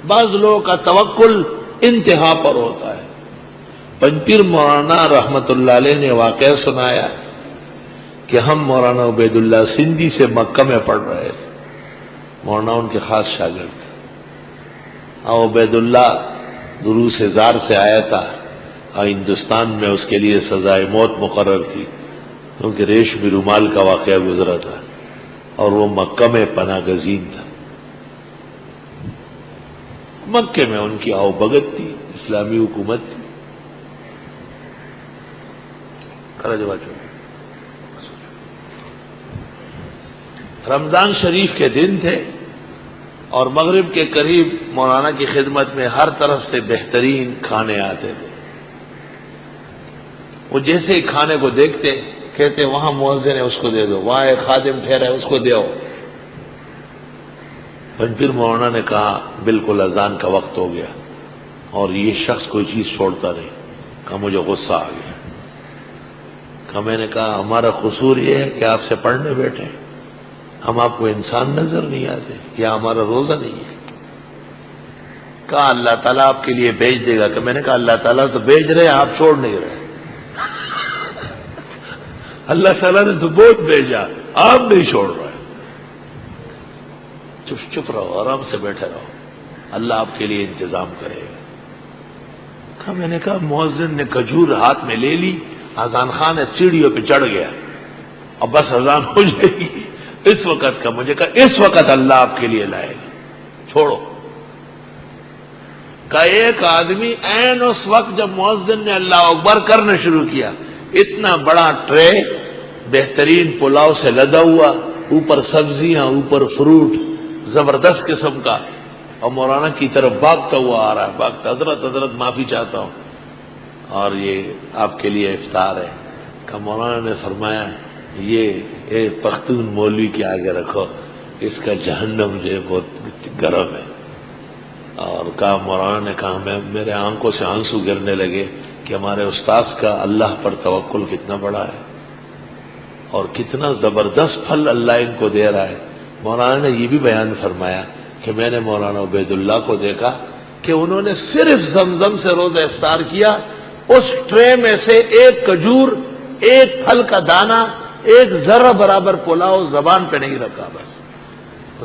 بعض لوگوں کا توکل انتہا پر ہوتا ہے۔ پنجپیر مولانا رحمت اللہ علیہ نے واقعہ سنایا کہ ہم مولانا عبید اللہ سندھی سے مکہ میں پڑھ رہے تھے، مولانا ان کے خاص شاگرد تھے، اور عبید اللہ دروس زار سے آیا تھا اور ہندوستان میں اس کے لیے سزائے موت مقرر تھی کیونکہ ریشمی رومال کا واقعہ گزرا تھا اور وہ مکہ میں پناہ گزین تھا۔ مکے میں ان کی آؤ بگت تھی، اسلامی حکومت تھی۔ رمضان شریف کے دن تھے اور مغرب کے قریب مولانا کی خدمت میں ہر طرف سے بہترین کھانے آتے تھے۔ وہ جیسے ہی کھانے کو دیکھتے کہتے وہاں مؤذن ہے اس کو دے دو، وہاں ایک خادم ٹھہرا ہے اس کو دو۔ پھر مولانا نے کہا بالکل اذان کا وقت ہو گیا اور یہ شخص کوئی چیز چھوڑتا نہیں۔ کہا مجھے غصہ آ گیا۔ کہا میں نے کہا ہمارا قصور یہ ہے کہ آپ سے پڑھنے بیٹھے، ہم آپ کو انسان نظر نہیں آتے، یا ہمارا روزہ نہیں ہے؟ کہا اللہ تعالیٰ آپ کے لیے بھیج دے گا۔ کہ میں نے کہا اللہ تعالیٰ تو بھیج رہے، آپ چھوڑ نہیں رہے۔ اللہ تعالیٰ نے تو بہت بھیجا، آپ نہیں چھوڑ رہے۔ چپ رہو، آرام سے بیٹھے رہو، اللہ آپ کے لیے انتظام کرے گا۔ کہا میں نے کہا مؤذن نے کھجور ہاتھ میں لے لی، اذان خان سیڑھیوں پہ چڑھ گیا، اب بس اذان ہو جائے گی اس وقت کا۔ مجھے کہا اس وقت اللہ آپ کے لیے لائے گا، چھوڑو۔ کہ ایک آدمی عین اس وقت جب مؤذن نے اللہ اکبر کرنا شروع کیا، اتنا بڑا ٹرے بہترین پلاؤ سے لدا ہوا، اوپر سبزیاں، اوپر فروٹ زبردست قسم کا، اور مولانا کی طرف بھاگتا ہوا آ رہا ہے، بھاگتا، حضرت معافی چاہتا ہوں اور یہ آپ کے لیے افطار ہے۔ کہ مولانا نے فرمایا یہ ایک پختون مولوی کے آگے رکھو، اس کا جہنم جو ہے بہت گرم ہے۔ اور کہا مولانا نے کہا میرے آنکھوں سے آنسو گرنے لگے کہ ہمارے استاذ کا اللہ پر توکل کتنا بڑا ہے اور کتنا زبردست پھل اللہ ان کو دے رہا ہے۔ مولانا نے یہ بھی بیان فرمایا کہ میں نے مولانا عبید اللہ کو دیکھا کہ انہوں نے صرف زمزم سے روزہ افطار کیا، اس ٹرے میں سے ایک کھجور، ایک پھل کا دانہ، ایک ذرہ برابر پلاؤ زبان پہ نہیں رکھا، بس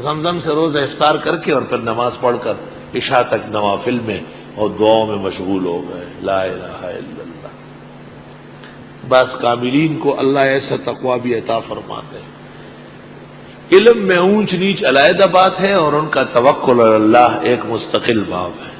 زمزم سے روزہ افطار کر کے اور پھر نماز پڑھ کر عشاء تک نوافل میں اور دعاؤں میں مشغول ہو گئے۔ لا الہ الا اللہ۔ بس کاملین کو اللہ ایسا تقویٰ بھی عطا فرماتے ہیں۔ علم میں اونچ نیچ علیحدہ بات ہے اور ان کا توکل اللہ ایک مستقل باب ہے۔